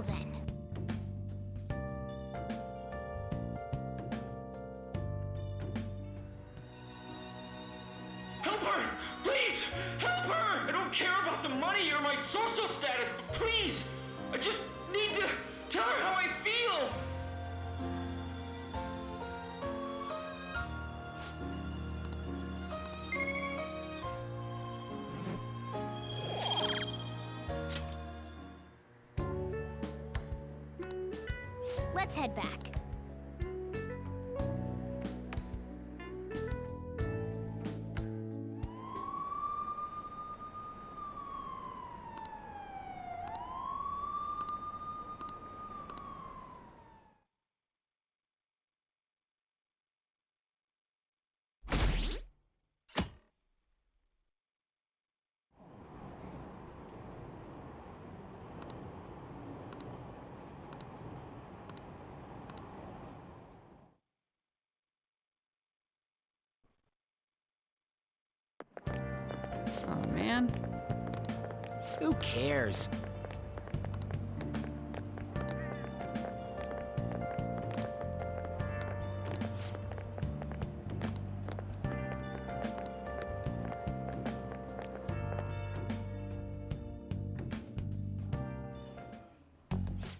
Well then. Help her! Please! Help her! I don't care about the money or my social status, but please! I just need to tell her how I feel! Let's head back. Oh, man. Who cares?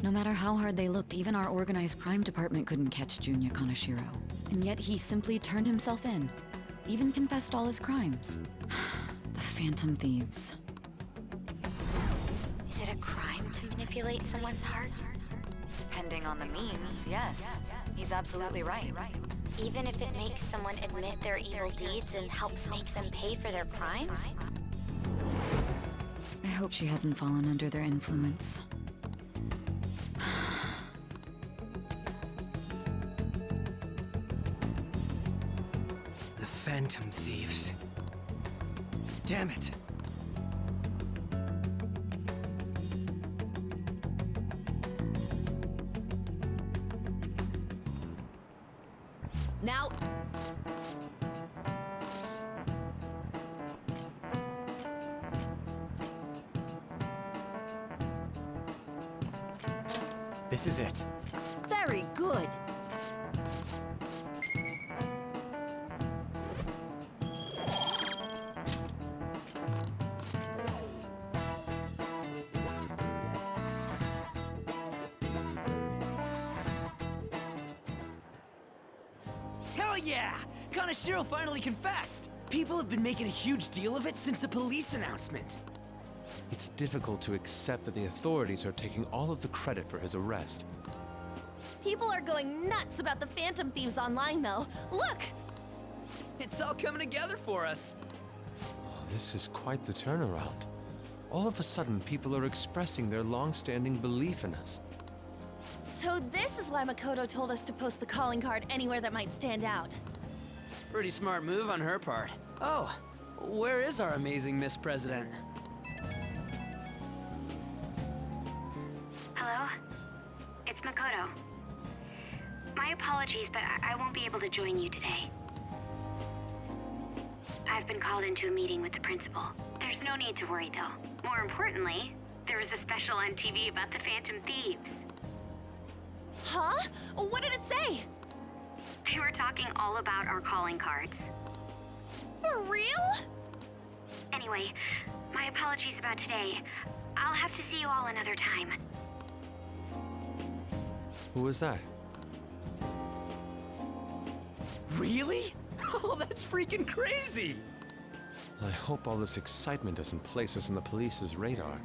No matter how hard they looked, even our organized crime department couldn't catch Junya Kaneshiro. And yet he simply turned himself in. Even confessed all his crimes. The Phantom Thieves. Is it a crime to manipulate someone's heart? Depending on the means, yes. He's absolutely right. Even if it makes someone admit their evil deeds and helps make them pay for their crimes? I hope she hasn't fallen under their influence. The Phantom Thieves. Damn it. Now... This is it. Very good. Hell yeah! Kaneshiro finally confessed! People have been making a huge deal of it since the police announcement. It's difficult to accept that the authorities are taking all of the credit for his arrest. People are going nuts about the Phantom Thieves online, though. Look! It's all coming together for us. This is quite the turnaround. All of a sudden, people are expressing their long-standing belief in us. So this is why Makoto told us to post the calling card anywhere that might stand out. Pretty smart move on her part. Oh, where is our amazing Miss President? Hello? It's Makoto. My apologies, but I won't be able to join you today. I've been called into a meeting with the principal. There's no need to worry, though. More importantly, there was a special on TV about the Phantom Thieves. Huh? What did it say? They were talking all about our calling cards. For real? Anyway, my apologies about today. I'll have to see you all another time. Who was that? Really? Oh, that's freaking crazy! I hope all this excitement doesn't place us on the police's radar.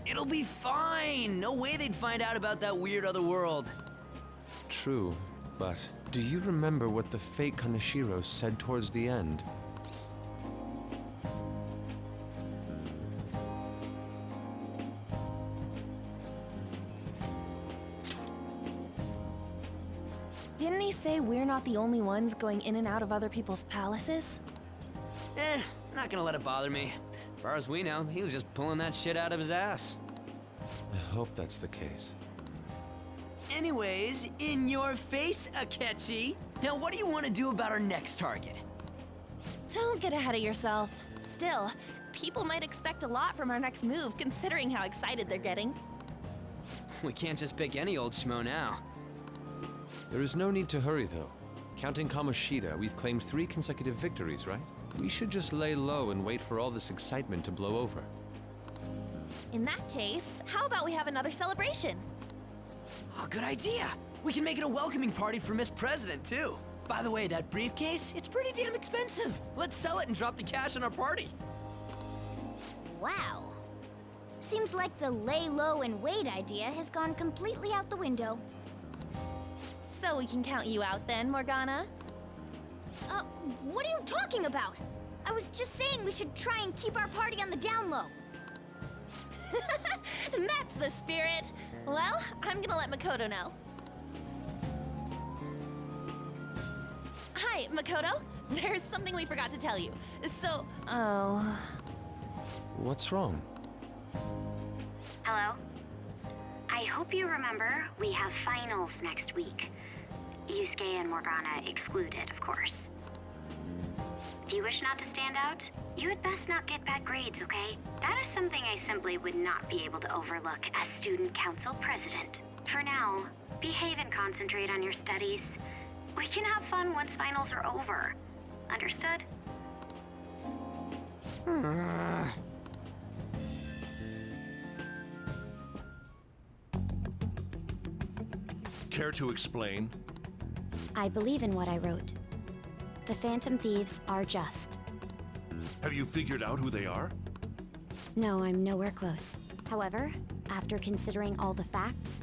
It'll be fine! No way they'd find out about that weird other world. True, but do you remember what the fake Kaneshiro said towards the end? Didn't he say we're not the only ones going in and out of other people's palaces? Not gonna let it bother me. As far as we know, he was just pulling that shit out of his ass. I hope that's the case. Anyways, in your face, Akechi. Now what do you want to do about our next target? Don't get ahead of yourself. Still, people might expect a lot from our next move, considering how excited they're getting. We can't just pick any old schmo now. There is no need to hurry, though. Counting Kamoshida, we've claimed 3 consecutive victories, right? We should just lay low and wait for all this excitement to blow over. In that case, how about we have another celebration? Oh, good idea. We can make it a welcoming party for Miss President, too. By the way, that briefcase, it's pretty damn expensive. Let's sell it and drop the cash on our party. Wow. Seems like the lay low and wait idea has gone completely out the window. So we can count you out then, Morgana? What are you talking about? I was just saying we should try and keep our party on the down low. That's the spirit. Well, I'm gonna let Makoto know. Hi, Makoto. There's something we forgot to tell you. So, oh. What's wrong? Hello? I hope you remember we have finals next week. Yusuke and Morgana excluded, of course. If you wish not to stand out, you had best not get bad grades, okay? That is something I simply would not be able to overlook as student council president. For now, behave and concentrate on your studies. We can have fun once finals are over. Understood? Care to explain? I believe in what I wrote. The Phantom Thieves are just. Have you figured out who they are? No, I'm nowhere close. However, after considering all the facts,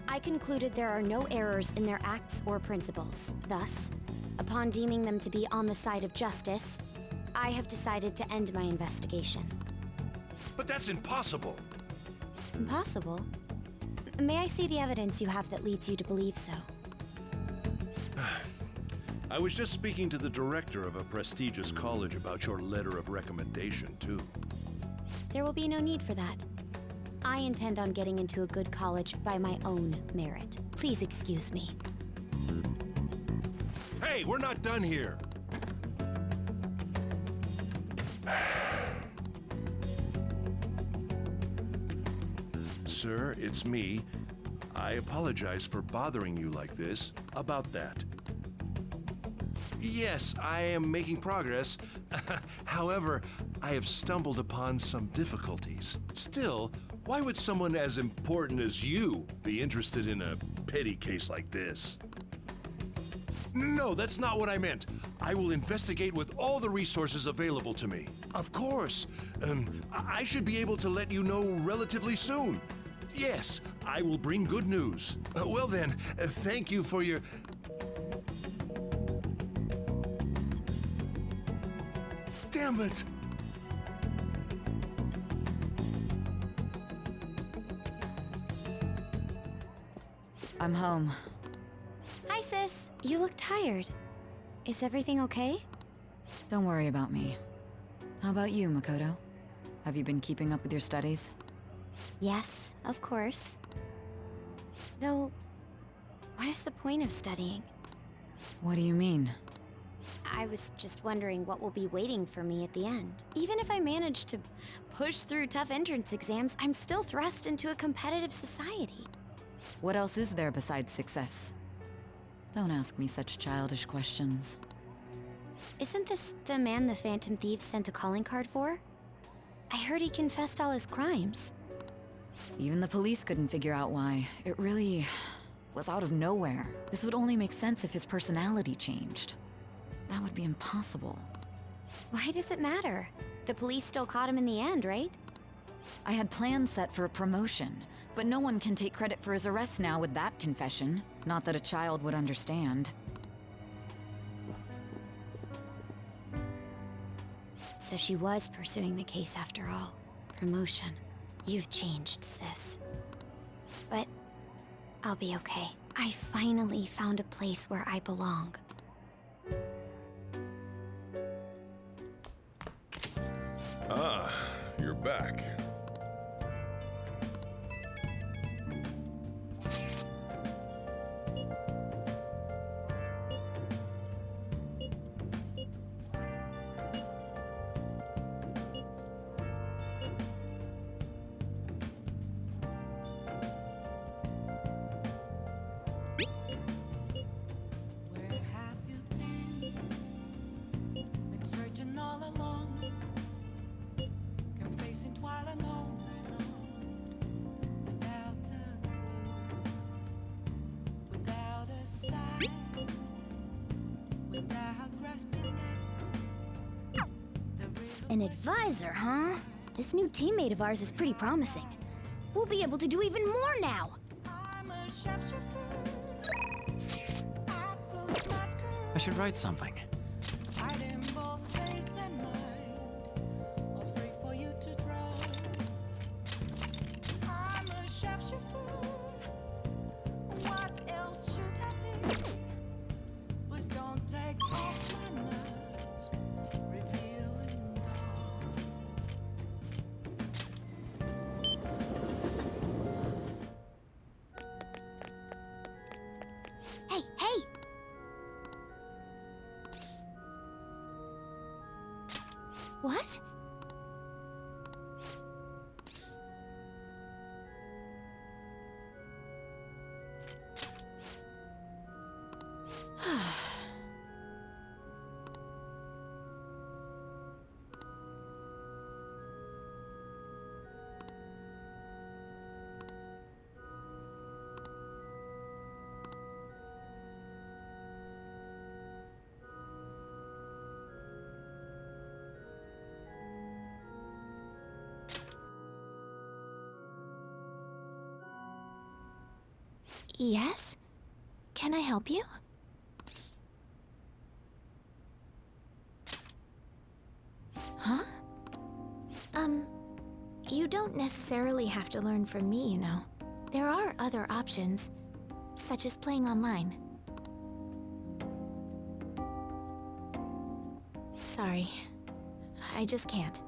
I concluded there are no errors in their acts or principles. Thus, upon deeming them to be on the side of justice, I have decided to end my investigation. But that's impossible! Impossible? May I see the evidence you have that leads you to believe so? I was just speaking to the director of a prestigious college about your letter of recommendation, too. There will be no need for that. I intend on getting into a good college by my own merit. Please excuse me. Hey, we're not done here! Sir, it's me. I apologize for bothering you like this. About that. Yes, I am making progress. However, I have stumbled upon some difficulties. Still, why would someone as important as you be interested in a petty case like this? No, that's not what I meant. I will investigate with all the resources available to me. Of course. I should be able to let you know relatively soon. Yes, I will bring good news. Well then, thank you for your... Damn it! I'm home. Hi, sis. You look tired. Is everything okay? Don't worry about me. How about you, Makoto? Have you been keeping up with your studies? Yes, of course. Though, what is the point of studying? What do you mean? I was just wondering what will be waiting for me at the end. Even if I manage to push through tough entrance exams, I'm still thrust into a competitive society. What else is there besides success? Don't ask me such childish questions. Isn't this the man the Phantom Thieves sent a calling card for? I heard he confessed all his crimes. Even the police couldn't figure out why. It really was out of nowhere. This would only make sense if his personality changed. That would be impossible. Why does it matter? The police still caught him in the end, right? I had plans set for a promotion, but no one can take credit for his arrest now with that confession. Not that a child would understand. So she was pursuing the case after all. Promotion. You've changed, sis. But I'll be okay. I finally found a place where I belong. Ah, you're back. An advisor, huh? This new teammate of ours is pretty promising. We'll be able to do even more now! I should write something. Hey, hey! What? Yes? Can I help you? Huh? You don't necessarily have to learn from me, you know. There are other options, such as playing online. Sorry. I just can't.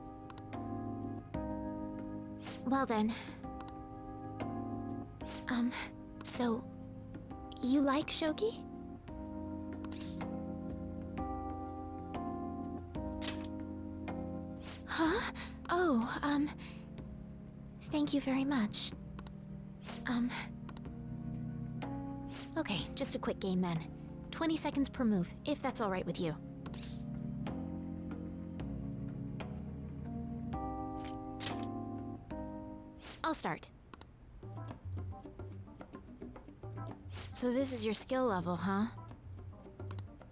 Well then. So, you like shogi? Huh? Oh, thank you very much. Okay, just a quick game then. 20 seconds per move, if that's all right with you. I'll start. So this is your skill level, huh?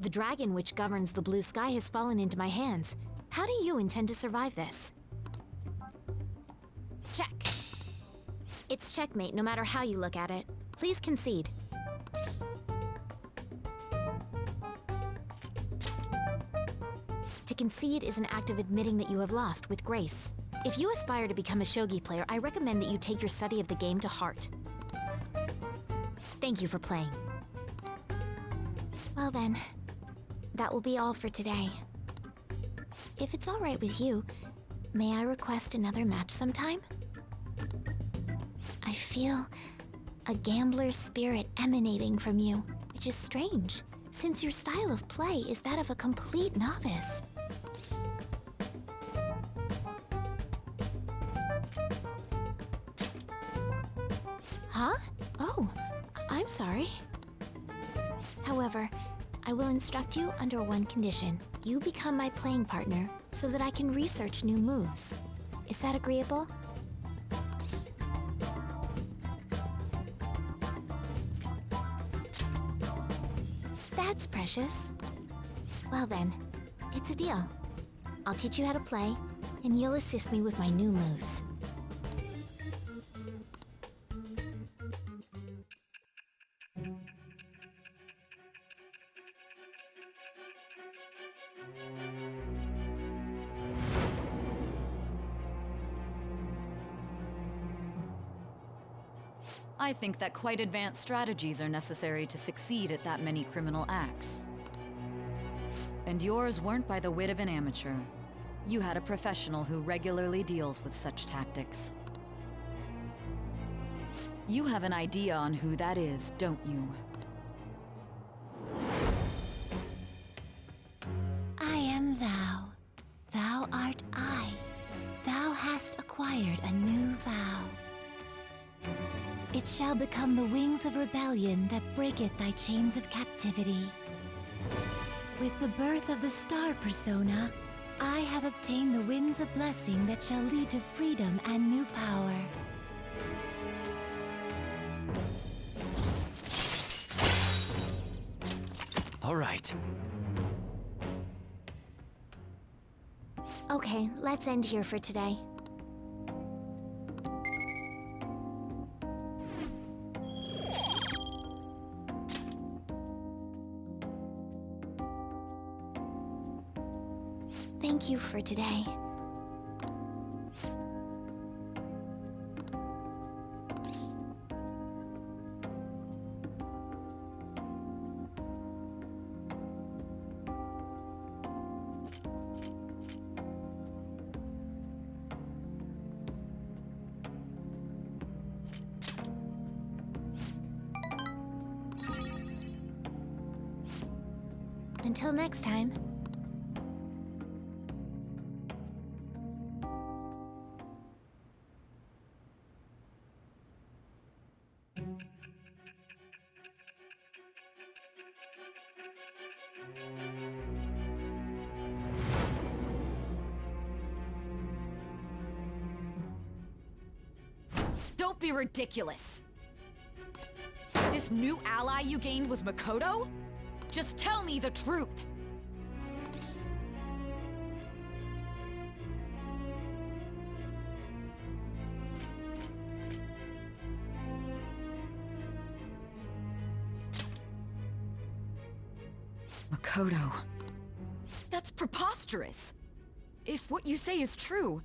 The dragon which governs the blue sky has fallen into my hands. How do you intend to survive this? Check. It's checkmate no matter how you look at it. Please concede. To concede is an act of admitting that you have lost with grace. If you aspire to become a shogi player, I recommend that you take your study of the game to heart. Thank you for playing. Well then, that will be all for today. If it's all right with you, may I request another match sometime? I feel a gambler's spirit emanating from you, which is strange, since your style of play is that of a complete novice. Huh? Oh, I'm sorry. However, I will instruct you under one condition. You become my playing partner so that I can research new moves. Is that agreeable? That's precious. Well then, it's a deal. I'll teach you how to play, and you'll assist me with my new moves. I think that quite advanced strategies are necessary to succeed at that many criminal acts. And yours weren't by the wit of an amateur. You had a professional who regularly deals with such tactics. You have an idea on who that is, don't you? I am thou. Thou art I. Thou hast acquired a new vow. It shall become the wings of rebellion that breaketh thy chains of captivity. With the birth of the star persona, I have obtained the winds of blessing that shall lead to freedom and new power. All right. Let's end here for today. Thank you for today. Until next time. Don't be ridiculous! This new ally you gained was Makoto? Just tell me the truth! Makoto. That's preposterous! If what you say is true,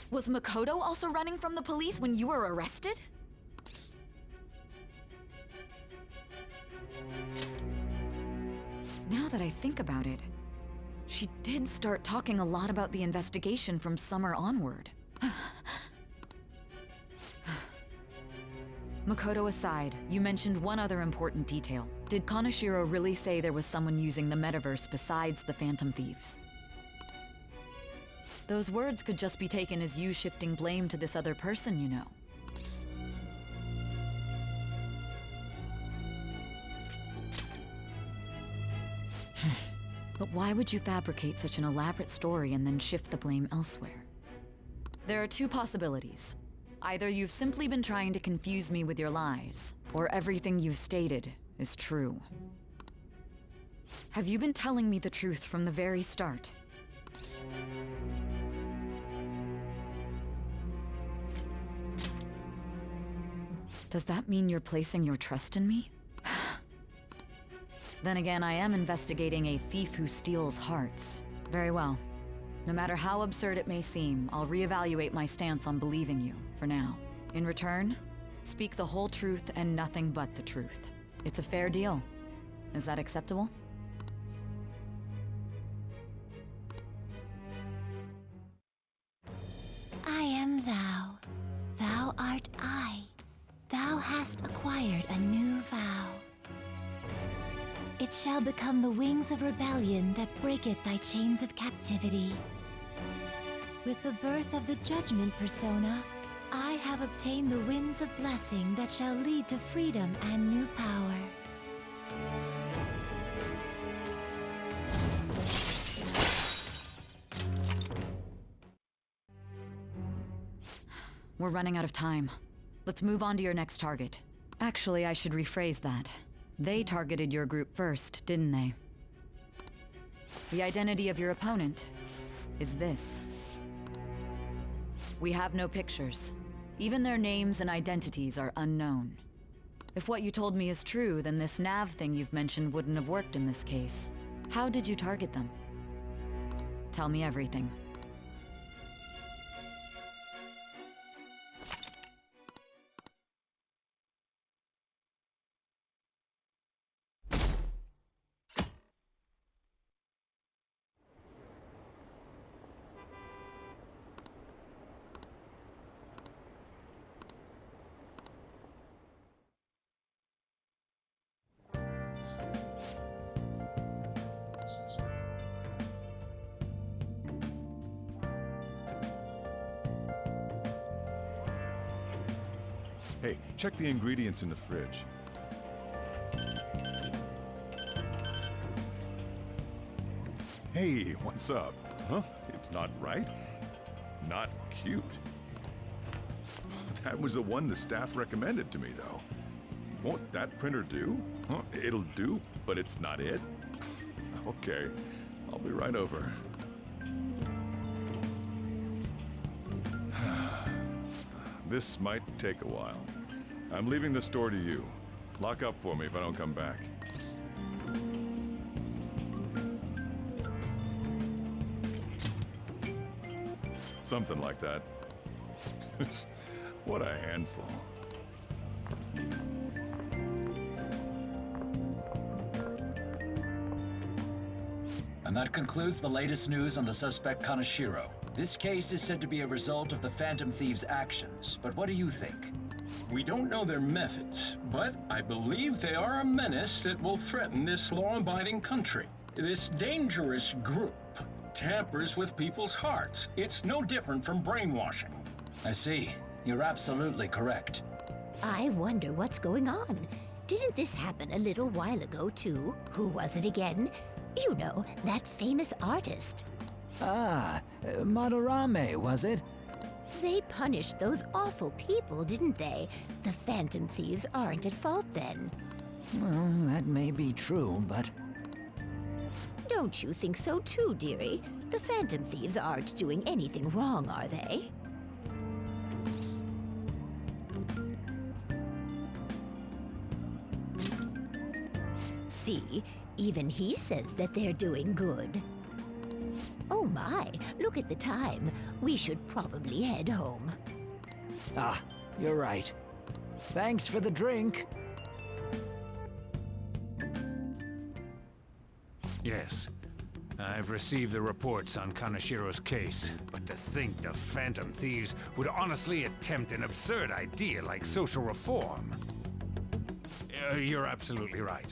was Makoto also running from the police when you were arrested? Now that I think about it, she did start talking a lot about the investigation from summer onward. Makoto aside, you mentioned one other important detail. Did Kaneshiro really say there was someone using the metaverse besides the Phantom Thieves? Those words could just be taken as you shifting blame to this other person, you know. But why would you fabricate such an elaborate story and then shift the blame elsewhere? There are two possibilities. Either you've simply been trying to confuse me with your lies, or everything you've stated is true. Have you been telling me the truth from the very start? Does that mean you're placing your trust in me? Then again, I am investigating a thief who steals hearts. Very well. No matter how absurd it may seem, I'll reevaluate my stance on believing you, for now. In return, speak the whole truth and nothing but the truth. It's a fair deal. Is that acceptable? I am thou. Thou art I. Thou hast acquired a new vow. It shall become the wings of rebellion that breaketh thy chains of captivity. With the birth of the Judgment Persona, I have obtained the winds of blessing that shall lead to freedom and new power. We're running out of time. Let's move on to your next target. Actually, I should rephrase that. They targeted your group first, didn't they? The identity of your opponent is this. We have no pictures. Even their names and identities are unknown. If what you told me is true, then this nav thing you've mentioned wouldn't have worked in this case. How did you target them? Tell me everything. Hey, check the ingredients in the fridge. Hey, what's up? Huh? It's not right? Not cute. That was the one the staff recommended to me, though. Won't that printer do? Huh? It'll do, but it's not it? Okay, I'll be right over. This might take a while. I'm leaving the store to you. Lock up for me if I don't come back. Something like that. What a handful. And that concludes the latest news on the suspect Kaneshiro. This case is said to be a result of the Phantom Thieves' actions, but what do you think? We don't know their methods, but I believe they are a menace that will threaten this law-abiding country. This dangerous group tampers with people's hearts. It's no different from brainwashing. I see. You're absolutely correct. I wonder what's going on. Didn't this happen a little while ago, too? Who was it again? You know, that famous artist. Madarame, was it? They punished those awful people, didn't they? The Phantom Thieves aren't at fault then. Well, that may be true, but... Don't you think so too, dearie? The Phantom Thieves aren't doing anything wrong, are they? See, even he says that they're doing good. Oh my, look at the time. We should probably head home. Ah, you're right. Thanks for the drink. Yes. I've received the reports on Kaneshiro's case, but to think the Phantom Thieves would honestly attempt an absurd idea like social reform. You're absolutely right.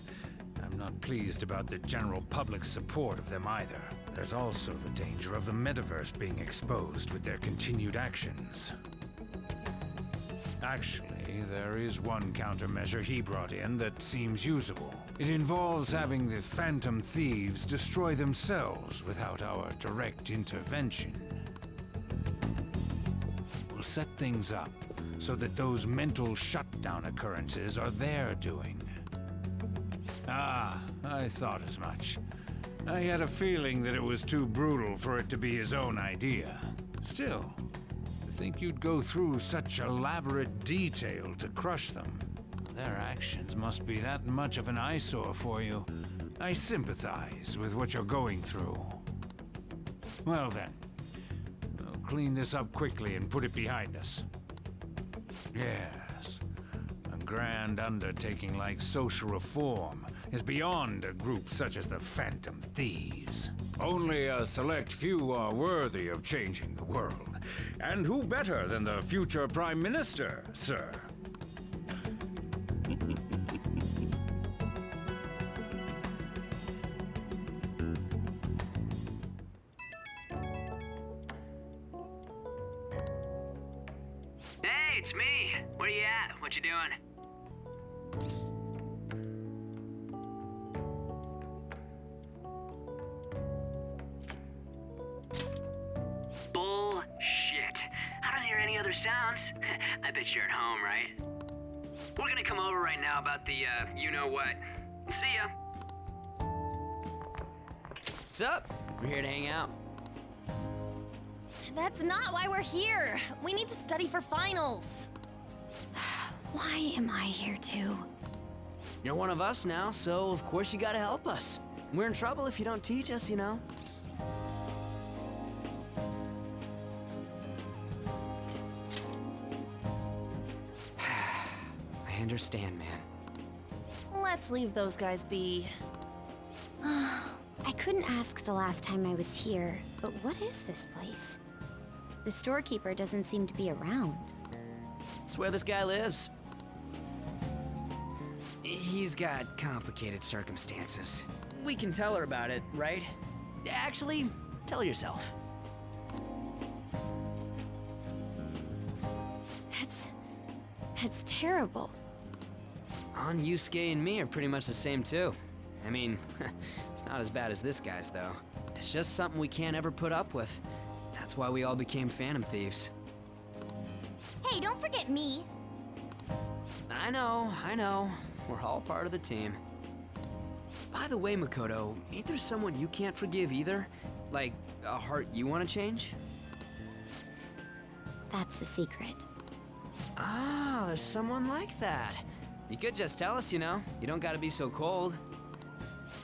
I'm not pleased about the general public's support of them either. There's also the danger of the metaverse being exposed with their continued actions. Actually, there is one countermeasure he brought in that seems usable. It involves having the Phantom Thieves destroy themselves without our direct intervention. We'll set things up so that those mental shutdown occurrences are their doing. Ah, I thought as much. I had a feeling that it was too brutal for it to be his own idea. Still, to think you'd go through such elaborate detail to crush them. Their actions must be that much of an eyesore for you. I sympathize with what you're going through. Well then, I'll clean this up quickly and put it behind us. Yes, a grand undertaking like social reform is beyond a group such as the Phantom Thieves. Only a select few are worthy of changing the world. And who better than the future Prime Minister, sir? Hey, it's me. Where you at? What you doing? Bullshit. I don't hear any other sounds. I bet you're at home, right? We're gonna come over right now about the, you-know-what. See ya. What's up? We're here to hang out. That's not why we're here. We need to study for finals. Why am I here too? You're one of us now, so of course you gotta help us. We're in trouble if you don't teach us, you know. I understand, man. Let's leave those guys be. I couldn't ask the last time I was here, but what is this place? The storekeeper doesn't seem to be around. It's where this guy lives. He's got complicated circumstances. We can tell her about it, right? Actually, tell yourself. That's terrible. On Yusuke and me are pretty much the same too. I mean, it's not as bad as this guy's though. It's just something we can't ever put up with. That's why we all became Phantom Thieves. Hey, don't forget me. I know. We're all part of the team. By the way, Makoto, ain't there someone you can't forgive either? Like, a heart you want to change? That's a secret. Ah, there's someone like that. You could just tell us, you know. You don't gotta be so cold.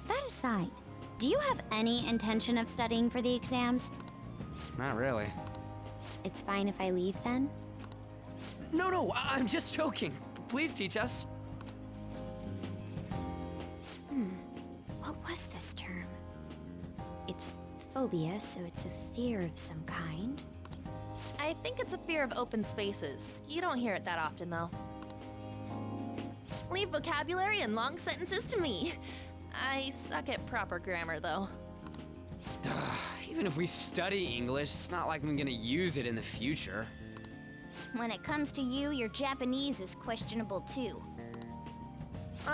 That aside, do you have any intention of studying for the exams? Not really. It's fine if I leave then? No, I'm just joking. Please teach us. What was this term? It's phobia, so it's a fear of some kind. I think it's a fear of open spaces. You don't hear it that often, though. Leave vocabulary and long sentences to me. I suck at proper grammar, though. Even if we study English, it's not like I'm gonna use it in the future. When it comes to you, your Japanese is questionable too.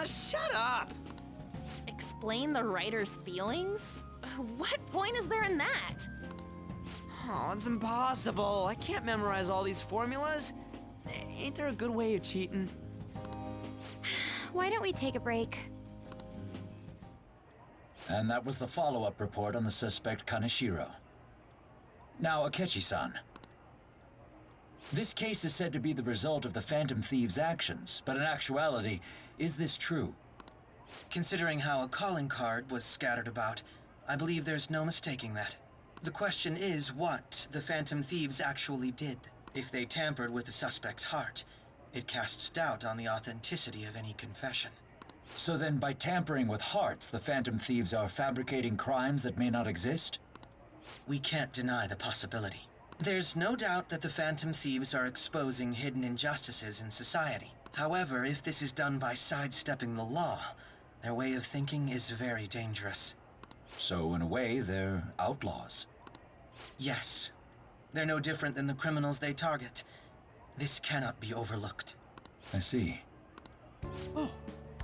Shut up! Explain the writer's feelings? What point is there in that? Oh, it's impossible. I can't memorize all these formulas. Ain't there a good way of cheating? Why don't we take a break? And that was the follow-up report on the suspect Kaneshiro. Now, Akechi-san. This case is said to be the result of the Phantom Thieves' actions, but in actuality, is this true? Considering how a calling card was scattered about, I believe there's no mistaking that. The question is what the Phantom Thieves actually did. If they tampered with the suspect's heart, it casts doubt on the authenticity of any confession. So then, by tampering with hearts, the Phantom Thieves are fabricating crimes that may not exist? We can't deny the possibility. There's no doubt that the Phantom Thieves are exposing hidden injustices in society. However, if this is done by sidestepping the law, their way of thinking is very dangerous. So, in a way, they're outlaws. Yes. They're no different than the criminals they target. This cannot be overlooked. I see. Oh,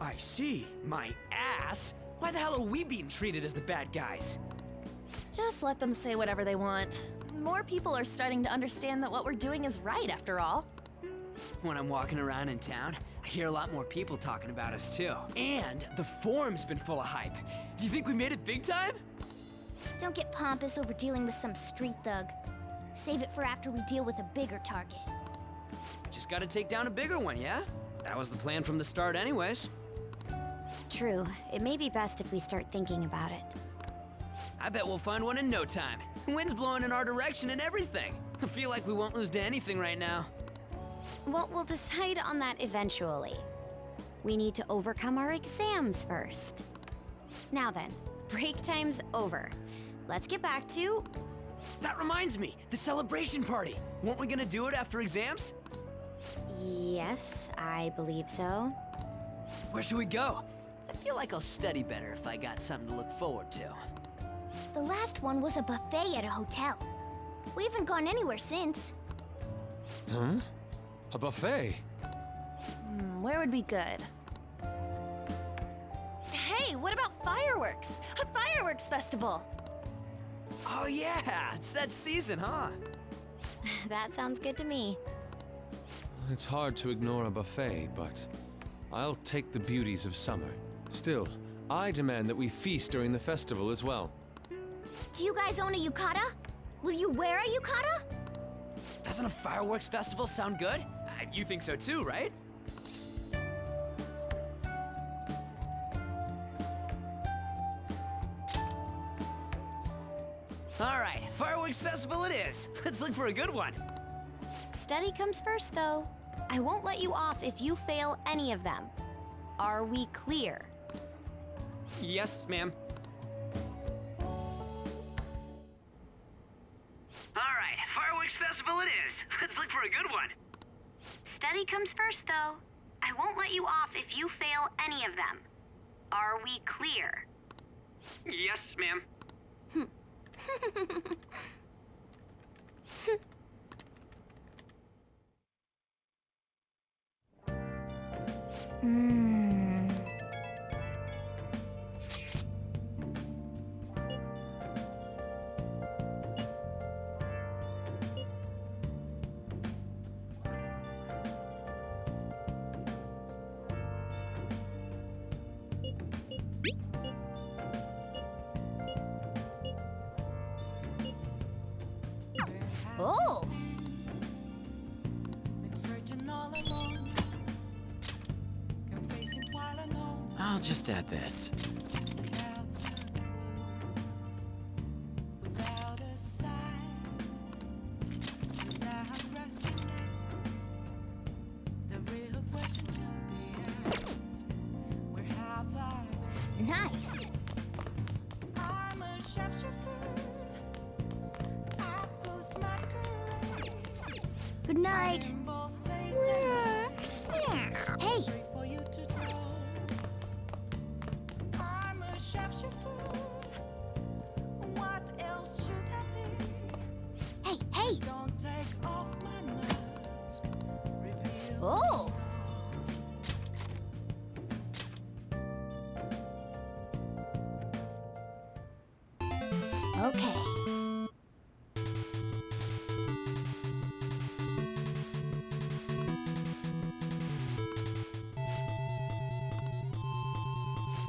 I see. My ass. Why the hell are we being treated as the bad guys? Just let them say whatever they want. More people are starting to understand that what we're doing is right, after all. When I'm walking around in town, I hear a lot more people talking about us too. And the forum's been full of hype. Do you think we made it big time? Don't get pompous over dealing with some street thug. Save it for after we deal with a bigger target. Just gotta take down a bigger one, yeah? That was the plan from the start anyways. True. It may be best if we start thinking about it. I bet we'll find one in no time. Wind's blowing in our direction and everything. I feel like we won't lose to anything right now. Well, we'll decide on that eventually. We need to overcome our exams first. Now then, break time's over. Let's get back to... That reminds me, the celebration party. Weren't we gonna do it after exams? Yes, I believe so. Where should we go? I feel like I'll study better if I got something to look forward to. The last one was a buffet at a hotel. We haven't gone anywhere since. Huh? A buffet? Where would be good? Hey, what about fireworks? A fireworks festival! Oh yeah, it's that season, huh? That sounds good to me. It's hard to ignore a buffet, but I'll take the beauties of summer. Still, I demand that we feast during the festival as well. Do you guys own a yukata? Will you wear a yukata? Doesn't a fireworks festival sound good? You think so too, right? All right, fireworks festival it is. Let's look for a good one. Study comes first, though. I won't let you off if you fail any of them. Are we clear? Yes, ma'am. All right, fireworks festival it is. Let's look for a good one. Study comes first, though. I won't let you off if you fail any of them. Are we clear? Yes, ma'am. Oh! I'll just add this. Nice. Good night. Hey. Hey, hey. Oh. Okay.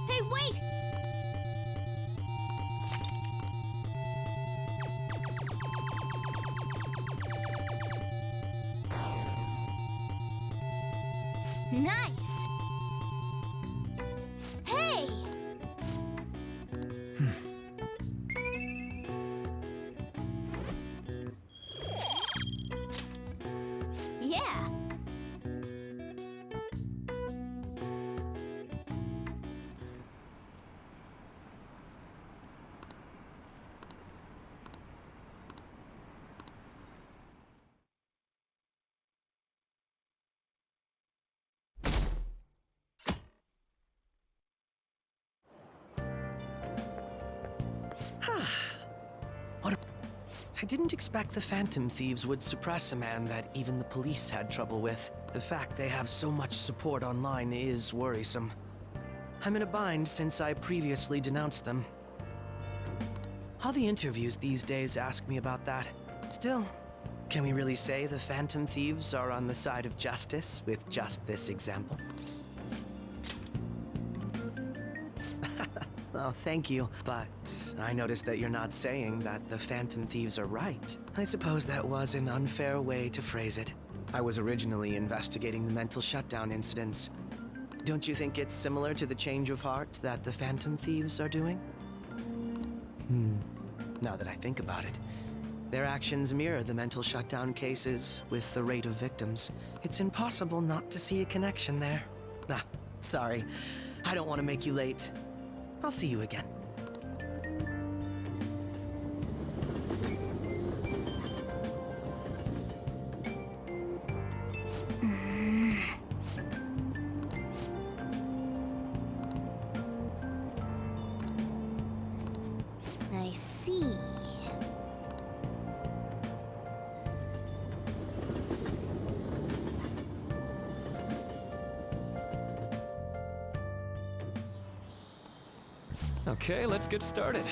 Hey, wait! Nice! Hey! Yeah! I didn't expect the Phantom Thieves would suppress a man that even the police had trouble with. The fact they have so much support online is worrisome. I'm in a bind since I previously denounced them. All the interviews these days ask me about that. Still, can we really say the Phantom Thieves are on the side of justice with just this example? Oh, thank you. But I noticed that you're not saying that the Phantom Thieves are right. I suppose that was an unfair way to phrase it. I was originally investigating the mental shutdown incidents. Don't you think it's similar to the change of heart that the Phantom Thieves are doing? Now that I think about it, their actions mirror the mental shutdown cases with the rate of victims. It's impossible not to see a connection there. Ah, sorry. I don't want to make you late. I'll see you again. I see. Okay, let's get started.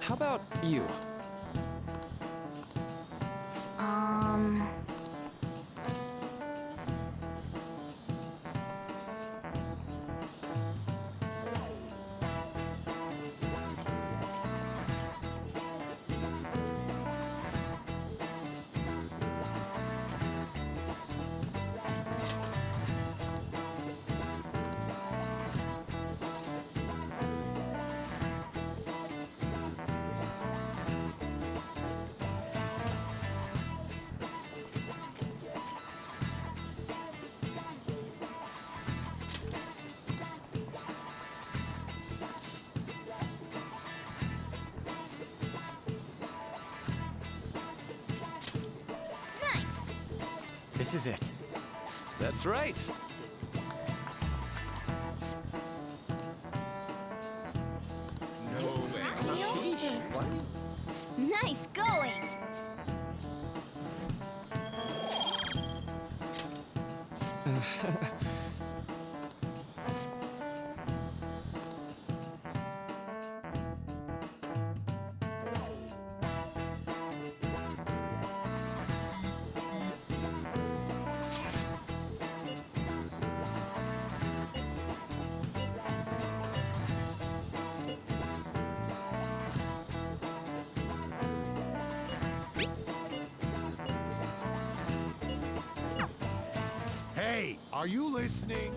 How about you? This is it. That's right. Nice going! Hey, are you listening?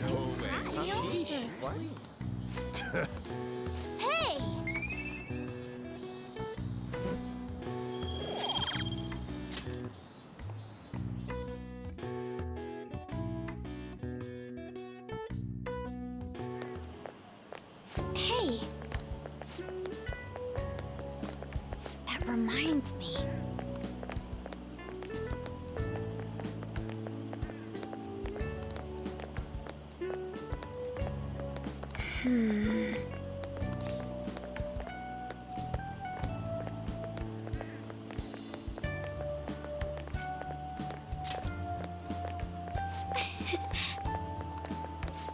No way. What? Hey! Hey! That reminds me.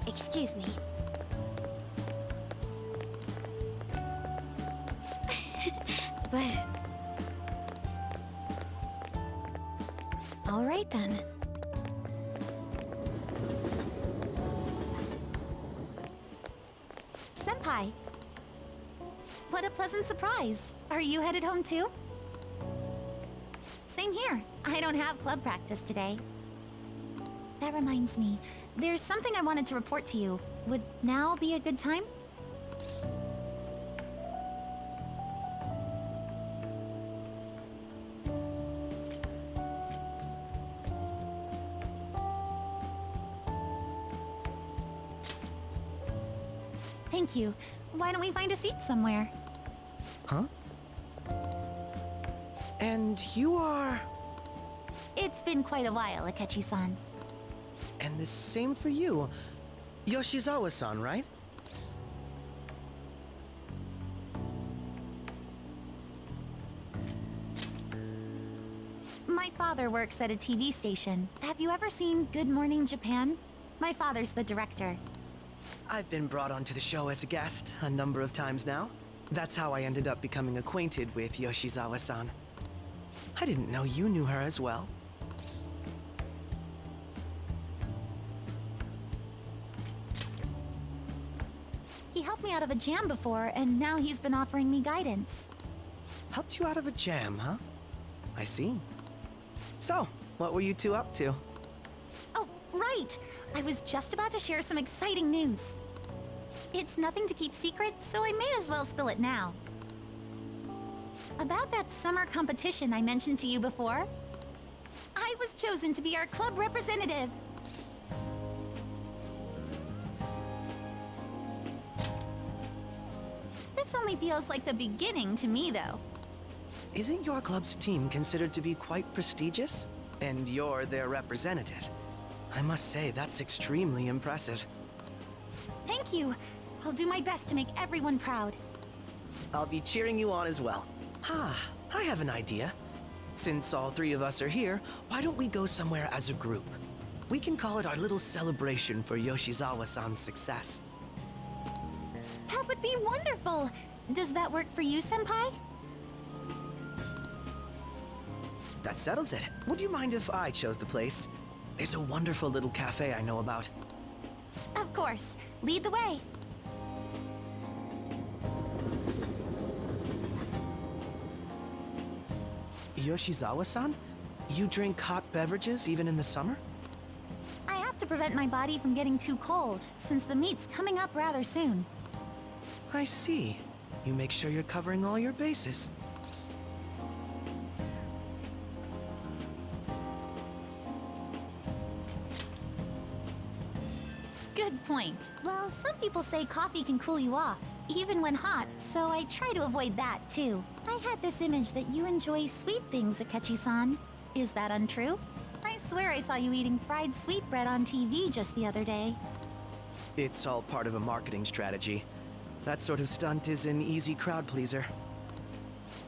Excuse me. But... All right then. Senpai! What a pleasant surprise. Are you headed home too? Same here. I don't have club practice today. That reminds me, there's something I wanted to report to you. Would now be a good time? Thank you. Why don't we find a seat somewhere? Huh? And you are... It's been quite a while, Akechi-san. And the same for you. Yoshizawa-san, right? My father works at a TV station. Have you ever seen Good Morning Japan? My father's the director. I've been brought onto the show as a guest a number of times now. That's how I ended up becoming acquainted with Yoshizawa-san. I didn't know you knew her as well. He helped me out of a jam before, and now he's been offering me guidance. Helped you out of a jam, huh? I see. So, what were you two up to? Oh, right! I was just about to share some exciting news. It's nothing to keep secret, so I may as well spill it now. About that summer competition I mentioned to you before, I was chosen to be our club representative. This only feels like the beginning to me, though. Isn't your club's team considered to be quite prestigious? And you're their representative. I must say, that's extremely impressive. Thank you. I'll do my best to make everyone proud. I'll be cheering you on as well. Ah, I have an idea. Since all three of us are here, why don't we go somewhere as a group? We can call it our little celebration for Yoshizawa-san's success. That would be wonderful! Does that work for you, Senpai? That settles it. Would you mind if I chose the place? There's a wonderful little cafe I know about. Of course. Lead the way. Yoshizawa-san? You drink hot beverages even in the summer? I have to prevent my body from getting too cold, since the meet's coming up rather soon. I see. You make sure you're covering all your bases. Good point. Well, some people say coffee can cool you off, even when hot, so I try to avoid that, too. I had this image that you enjoy sweet things, Akechi-san. Is that untrue? I swear I saw you eating fried sweetbread on TV just the other day. It's all part of a marketing strategy. That sort of stunt is an easy crowd pleaser.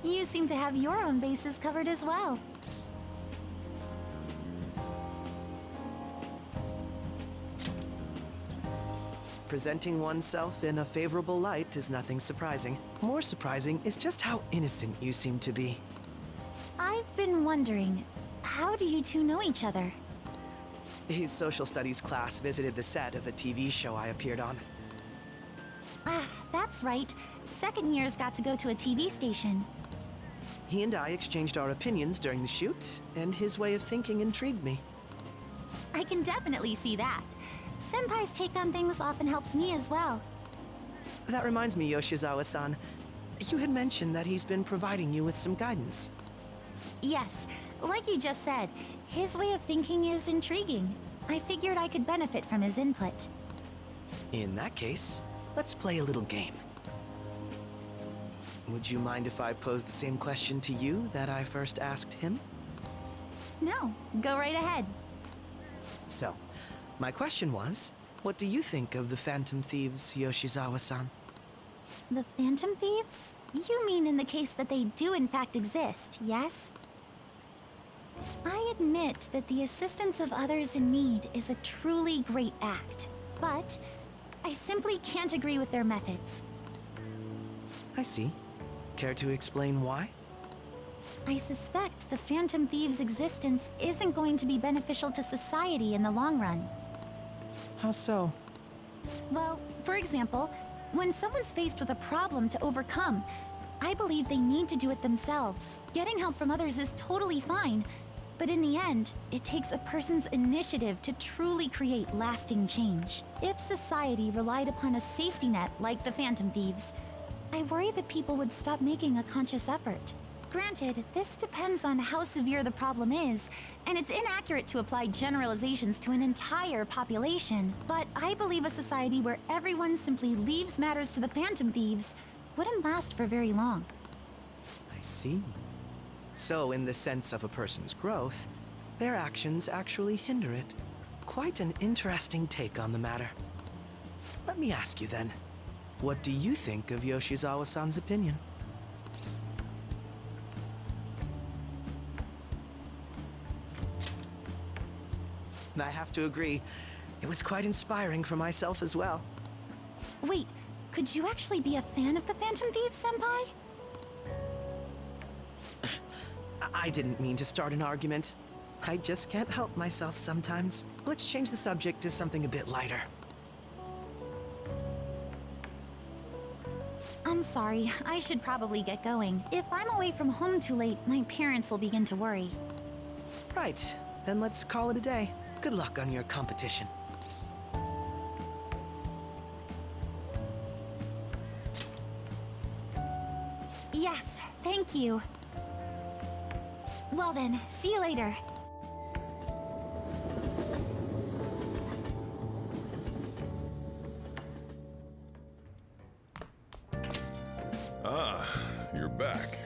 You seem to have your own bases covered as well. Presenting oneself in a favorable light is nothing surprising. More surprising is just how innocent you seem to be. I've been wondering, how do you two know each other? His social studies class visited the set of a TV show I appeared on. Ah, that's right. Second years got to go to a TV station. He and I exchanged our opinions during the shoot, and his way of thinking intrigued me. I can definitely see that. Senpai's take on things often helps me as well. That reminds me, Yoshizawa-san. You had mentioned that he's been providing you with some guidance. Yes, like you just said, his way of thinking is intriguing. I figured I could benefit from his input. In that case, let's play a little game. Would you mind if I posed the same question to you that I first asked him? No, go right ahead. So, my question was, what do you think of the Phantom Thieves, Yoshizawa-san? The Phantom Thieves? You mean in the case that they do in fact exist, yes? I admit that the assistance of others in need is a truly great act, but I simply can't agree with their methods. I see. Care to explain why? I suspect the Phantom Thieves' existence isn't going to be beneficial to society in the long run. How so? Well, for example, when someone's faced with a problem to overcome, I believe they need to do it themselves. Getting help from others is totally fine, but in the end, it takes a person's initiative to truly create lasting change. If society relied upon a safety net like the Phantom Thieves, I worry that people would stop making a conscious effort. Granted, this depends on how severe the problem is, and it's inaccurate to apply generalizations to an entire population, but I believe a society where everyone simply leaves matters to the Phantom Thieves wouldn't last for very long. I see. So, in the sense of a person's growth, their actions actually hinder it. Quite an interesting take on the matter. Let me ask you then, what do you think of Yoshizawa-san's opinion? I have to agree, it was quite inspiring for myself as well. Wait, could you actually be a fan of the Phantom Thieves, Senpai? I didn't mean to start an argument. I just can't help myself sometimes. Let's change the subject to something a bit lighter. I'm sorry, I should probably get going. If I'm away from home too late, my parents will begin to worry. Right, then let's call it a day. Good luck on your competition. Yes, thank you. Well then, see you later. Ah, you're back.